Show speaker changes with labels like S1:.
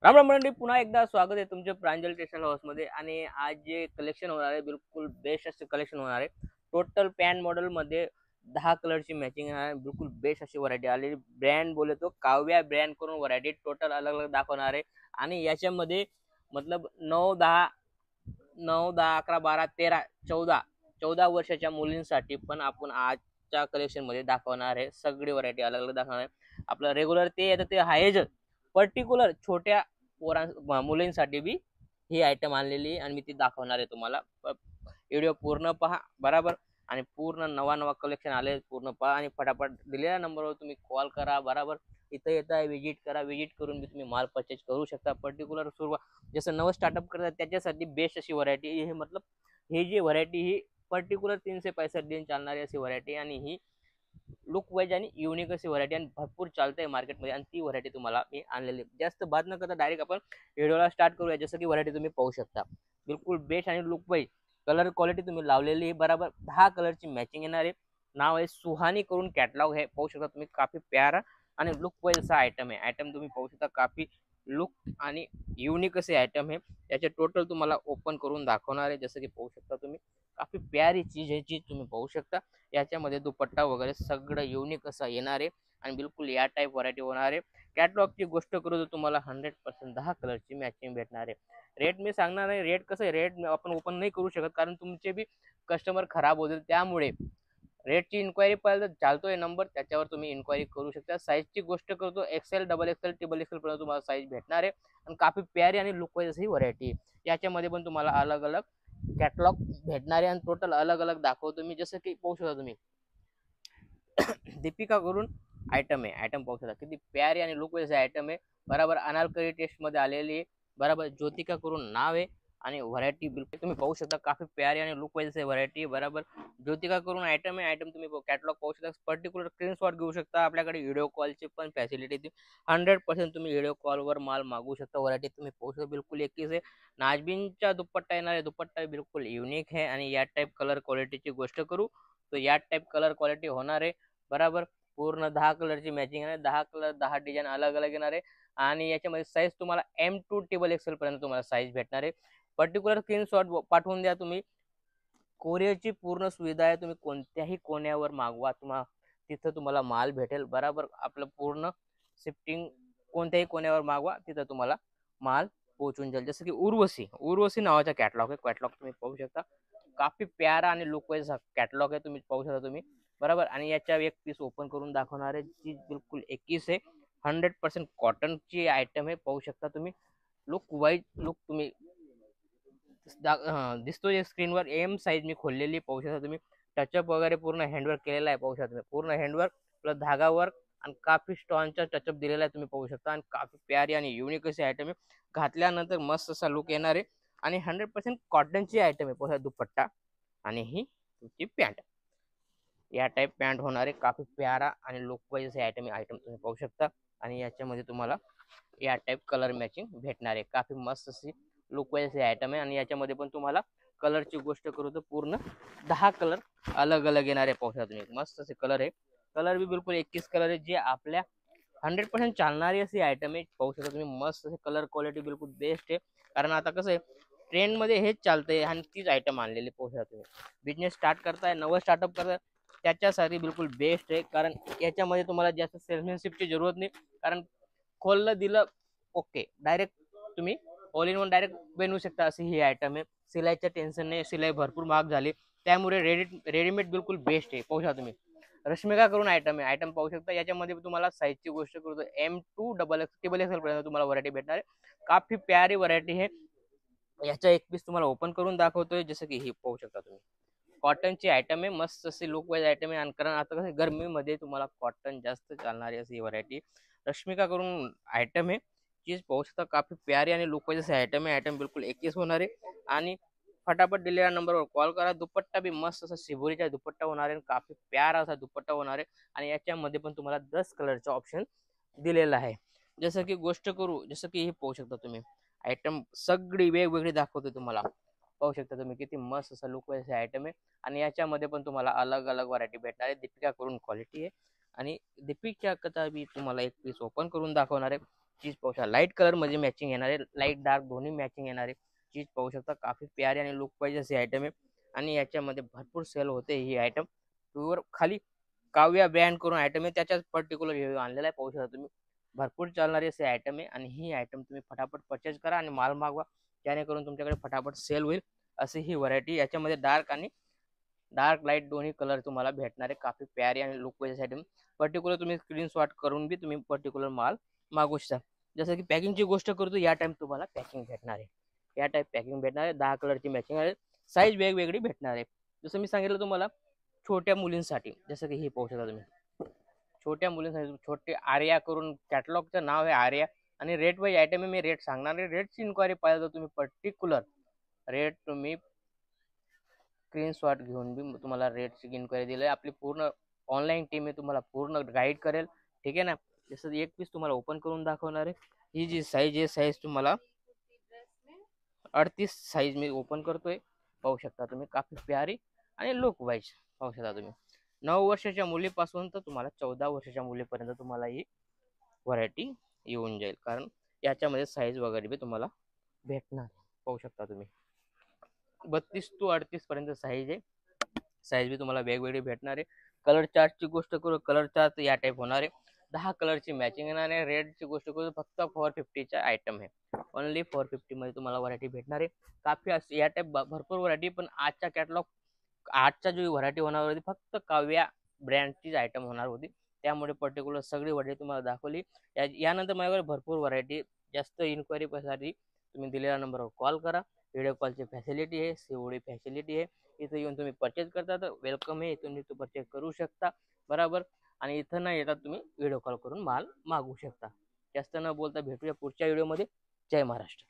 S1: राम राम मंडळी, पुन्हा एकदा स्वागत आहे तुमचे प्रांजल टेक्सटाईल हाऊस मध्ये। आणि आज जे कलेक्शन होणार आहे बिलकुल बेस्ट असे कलेक्शन होणार आहे। टोटल पॅन्ट मॉडेल मध्ये 10 कलरची मॅचिंग आहे। बिलकुल बेस्ट अशी व्हरायटी आलेली, ब्रँड बोले तो काव्या ब्रँड करून व्हरायटी टोटल अलग अलग दाखवणार आहे। आणि याच्यामध्ये मतलब 9, 10, 11, 12, 13, 14 वर्षाच्या मुलींसाठी पण आपण आजच्या कलेक्शन मध्ये दाखवणार आहे। सगळी व्हरायटी अलग अलग दाखवणार आहे। आपलं रेग्युलर ते येतं ते आहेच, पर्टिक्युलर छोट्या मुलींसाठी बी ही आयटम आणलेली आणि मी ती दाखवणार आहे तुम्हाला। व्हिडिओ पूर्ण पहा बरोबर। आणि पूर्ण नवा नवा कलेक्शन आले पूर्ण पहा आणि फटाफट दिलेल्या नंबरवर तुम्ही कॉल करा बरोबर। इथं येता विजिट करा, विजिट करून बी तुम्ही माल परचेज करू शकता। पर्टिक्युलर सुरुवात जसं नवं स्टार्टअप करतात त्याच्यासाठी बेस्ट अशी व्हरायटी हे, मतलब हे जी व्हरायटी ही पर्टिक्युलर 365 दिन चालणारी अशी व्हरायटी आणि ही लुक वाईज आणि युनिक अशी व्हरायटी आणि भरपूर चालते मार्केटमध्ये। आणि ती व्हरायटी तुम्हाला मी आणलेली। जास्त बात न करता डायरेक्ट आपण व्हिडिओला स्टार्ट करूया। जसं की व्हरायटी तुम्ही पाहू शकता बिलकुल बेस्ट आणि लुक वाईज कलर क्वालिटी तुम्ही लावलेली बराबर। 10 कलरची मॅचिंग येणार आहे। नाव आहे सुहानी करून कॅटलॉग है, पाहू शकता तुम्ही। काफी प्यारा आणि लुक वाईज असा आयटम आहे। आयटम तुम्ही पाहू शकता काफी लुक आणि युनिक असे आयटम आहे। याचे टोटल तुम्हाला ओपन करून दाखवणार आहे। जसं की पाहू शकता तुम्ही काफी प्यारी चीज है, चीज तुम्ही पाहू शकता। याच्यामध्ये दुपट्टा वगैरे सगळं युनिक असं येणार आहे आणि बिलकुल या टाईप व्हरायटी होणार आहे। कॅटलॉगची गोष्ट करू तर तुम्हाला 100% 10 कलरची मॅचिंग भेटणार आहे। रेट मी सांगणार नाही, रेट कसं आहे, रेट आपण ओपन नाही करू शकत कारण तुमचे बी कस्टमर खराब होतील। त्यामुळे रेटची इन्क्वायरी पाहिजे तर चालतोय नंबर, त्याच्यावर तुम्ही इन्क्वायरी करू शकता। साईजची गोष्ट करतो XL, double XL, triple XL पर्यंत तुम्हाला साईज भेटणार आहे आणि काफी प्यारी आणि लुक वाईज अशी व्हरायटी। याच्यामध्ये पण तुम्हाला अलग अलग कॅटलॉग भेटणार आहे आणि टोटल अलग अलग दाखवतो मी। जसं की पाहू शकता तुम्ही दीपिका करून आयटम आहे। आयटम पाहू शकता किती प्यारी आणि लुक वाईज आयटम आहे बरोबर। अनारकली टेस्ट मध्ये आलेली आहे बरोबर। ज्योतिका करून नाव आहे आणि व्हरायटी बिलकुल तुम्ही पाहू शकता काफी प्यारी आणि लुक वाईज व्हरायटी बरोबर। ज्योतिका करून आयटम आहे। आयटम तुम्ही कॅटलॉग पाहू शकता, पर्टिक्युलर स्क्रीनशॉट घेऊ शकता। आपल्याकडे व्हिडिओ कॉलची पण फॅसिलिटी 100% तुम्ही व्हिडिओ कॉलवर माल मागवू शकता। व्हरायटी तुम्ही पाहू शकता बिलकुल एकच आहे। नाजबीनचा दुपट्टा येणार आहे, दुपट्टा बिलकुल युनिक आहे। आणि या टाईप कलर क्वालिटीची गोष्ट करू तो या टाईप कलर क्वालिटी होणार आहे बरोबर। पूर्ण 10 कलरची मॅचिंग आहे, 10 कलर 10 डिझाईन अलग अलग येणार आहे। आणि याच्यामध्ये साईज तुम्हाला M2 ट्रिपल एक्सेल पर्यंत तुम्हाला साईज भेटणार आहे। पर्टिक्युलर स्क्रीनशॉट पाठवून द्या तुम्ही। कोरियरची पूर्ण सुविधा आहे, तुम्ही कोणत्याही कोण्यावर मागवा तुम्हाला तिथं तुम्हाला माल भेटेल बरोबर। आपलं पूर्ण शिफ्टिंग कोणत्याही कोण्यावर मागवा तिथं तुम्हाला माल पोहोचून जाईल। जसं की उर्वशी, उर्वशी नावाचा कॅटलॉग आहे। कॅटलॉग तुम्ही पाहू शकता काफी प्यारा आणि लुक वाईज कॅटलॉग आहे, तुम्ही पाहू शकता तुम्ही बरोबर। आणि याच्या एक पीस ओपन करून दाखवणार आहे जी बिलकुल 21 आहे। 100% कॉटनची आयटम आहे, पाहू शकता तुम्ही। लुक वाईज लुक तुम्ही दिसतोय स्क्रीनवर। एम साईज मी खोललेली पाहू शकता तुम्ही। टचअप वगैरे पूर्ण हँडवर्क केलेला आहे, पाहू शकता तुम्ही। पूर्ण हँडवर्क प्लस धागा वर्क आणि काफी स्टॉनचा टचअप दिलेला आहे, तुम्ही पाहू शकता। आणि काफी प्यारी आणि युनिक अशी आयटम आहे, घातल्यानंतर मस्त असा लुक येणार आहे। आणि 100% कॉटनची आयटम आहे, पाहू दुपट्टा आणि ही तुमची पॅन्ट या टाईप पॅन्ट होणार आहे। काफी प्यारा आणि लुक वाईज आयटम तुम्ही पाहू शकता। आणि याच्यामध्ये तुम्हाला या टाईप कलर मॅचिंग भेटणार आहे, काफी मस्त अशी लुक वाईज आयटम आहे। आणि याच्यामध्ये पण तुम्हाला कलरची गोष्ट करू तर पूर्ण 10 कलर अलग अलग येणार आहे, पाहू शकता तुम्ही। मस्त असे कलर आहे, कलर बी बिलकुल 21 कलर आहे जे आपल्या 100% चालणारी अशी आयटम आहे, पाहू शकता तुम्ही। मस्त असे कलर क्वालिटी बिलकुल बेस्ट आहे, कारण आता कसं आहे ट्रेंड मध्ये हेच चालतंय आणि तीच आयटम आणलेली पाहू शकता तुम्ही। बिझनेस स्टार्ट करताय, नवं स्टार्टअप करताय त्याच्यासाठी बिलकुल बेस्ट आहे, कारण याच्यामध्ये तुम्हाला जास्त सेल्समॅनशिपची जरूरत नाही। कारण खोललं दिलं ओके, डायरेक्ट तुम्ही ऑल इन वन डायरेक्ट बनवू शकता अशी ही आयटम आहे। सिलाईचं टेन्शन नाही, सिलाई भरपूर महाग झाली त्यामुळे रेडीमेड बिलकुल बेस्ट आहे, पाहू शकता तुम्ही। रश्मिका करून आयटम आहे, आयटम पाहू शकता। याच्यामध्ये तुम्हाला साईजची गोष्ट करतो M2 double x triple XL पर्यंत तुम्हाला व्हरायटी भेटणार आहे। काफी प्यारी व्हरायटी आहे। याचा एक पीस तुम्हाला ओपन करून दाखवतोय, जसं की ही पाहू शकता तुम्ही। कॉटनची आयटम आहे, मस्त अशी लुक वाईज आयटम आहे। आणि कारण आता कसं गरमीमध्ये तुम्हाला कॉटन जास्त चालणारी अशी व्हरायटी रश्मिका करून आयटम आहे। चीज पाहू शकता काफी प्यारी आणि लुक वाईज आयटम आहे। आयटम बिलकुल 21 होणार आहे। आणि फटाफट दिलेल्या नंबरवर कॉल करा। दुपट्टा बी मस्त असा शिबोरीचा दुपट्टा होणार आहे, काफी प्यारा असा दुपट्टा होणार आहे। आणि याच्यामध्ये पण तुम्हाला 10 कलरचा ऑप्शन दिलेला आहे। जसं की गोष्ट करू, जसं की हे पाहू शकता तुम्ही आयटम सगळी वेगवेगळी दाखवतो तुम्हाला, पाहू शकता तुम्ही किती मस्त असा लुक वाईज आयटम आहे। आणि याच्यामध्ये पण तुम्हाला अलग अलग व्हरायटी भेटणार आहे। दीपिका करून क्वालिटी आहे आणि दीपिका कथा बी तुम्हाला एक पीस ओपन करून दाखवणार आहे। चीज पाहू शकता, लाईट कलर मध्ये मॅचिंग येणारे, लाईट डार्क दोन्ही मॅचिंग येणारे चीज पाहू शकता. काफी प्यारी आणि लुक पाहिजे असे आयटम आहे आणि याच्यामध्ये भरपूर सेल होते ही आयटम. प्युअर खाली काव्या ब्रँड करून आयटम आहे, त्याच्याच पर्टिक्युलर हे आणलेला आहे. पाहू शकता तुम्ही भरपूर चालणारे असे आयटम आहे आणि ही आयटम तुम्ही फटाफट परचेज करा आणि माल मागवा, जेणेकरून तुमच्याकडे फटाफट सेल होईल. अशी ही व्हरायटी याच्यामध्ये डार्क आणि डार्क लाईट दोन्ही कलर तुम्हाला भेटणार आहे. काफी प्यारी आणि लुक वाईज आयटम. पर्टिक्युलर तुम्ही स्क्रीनशॉट करून बी तुम्ही पर्टिक्युलर माल मागू शकता. जसं की पॅकिंगची गोष्ट करतो, या टाइम तुम्हाला पॅकिंग भेटणार आहे. या टाइप पॅकिंग भेटणार आहे, 10 कलरची मॅचिंग आहे, साईज वेगवेगळी भेटणार आहे. जसं मी सांगितलं तुम्हाला छोट्या मुलींसाठी, जसं की हे पाहू शकता तुम्ही छोट्या मुलींसाठी छोटे आर्या करून कॅटलॉगचं नाव आहे आर्या आणि रेट वाईज आयटम आहे. मी रेट सांगणार आहे. रेटची इन्क्वायरी पाहिजे तर तुम्ही पर्टिक्युलर रेट तुम्ही स्क्रीनशॉट घेऊन बी तुम्हाला रेटची इन्क्वायरी दिली आहे. आपली पूर्ण ऑनलाईन टीम आहे, तुम्हाला पूर्ण गाईड करेल. ठीक आहे ना. जसं एक पीस तुम्हाला ओपन करून दाखवणार आहे. ही जी साईज आहे, साईज तुम्हाला 38 साईज मी ओपन करतोय. पाहू शकता तुम्ही काफी प्यारी आणि लुक वाईज पाहू शकता तुम्ही. 9 वर्षाच्या मुलीपासून तर तुम्हाला 14 वर्षाच्या मुलीपर्यंत तुम्हाला ही व्हरायटी येऊन जाईल, कारण याच्यामध्ये साईज वगैरे बी तुम्हाला भेटणार. पाहू शकता तुम्ही 32 to 38 पर्यंत साईज आहे. साईज बी तुम्हाला वेगवेगळी भेटणार आहे. कलर चार्टची गोष्ट करू, कलर चार्ट या टाईप होणार आहे. 10 कलरची मॅचिंग येणार आहे. रेडची गोष्ट करू, फक्त 450चा आयटम आहे. ओनली 450 मध्ये तुम्हाला व्हरायटी भेटणार आहे. काफी अशी या टाईप भरपूर व्हरायटी, पण आजचा कॅटलॉग आजचा जो व्हरायटी होणार होती फक्त काव्या ब्रँडचीच आयटम होणार होती, त्यामुळे पर्टिक्युलर सगळी व्हरायटी तुम्हाला दाखवली. यानंतर माझ्याकडे भरपूर व्हरायटी. जास्त इन्क्वायरीसाठी तुम्ही दिलेल्या नंबरवर कॉल करा. व्हिडिओ कॉलची फॅसिलिटी आहे, सीओडी फॅसिलिटी आहे. इथं येऊन तुम्ही परचेज करता तर वेलकम आहे, इथून तुम्ही परचेज करू शकता. बरोबर. आणि इथं न येता तुम्ही व्हिडिओ कॉल करून माल मागवू शकता. जास्त न बोलता भेटूया पुढच्या व्हिडिओमध्ये. जय महाराष्ट्र.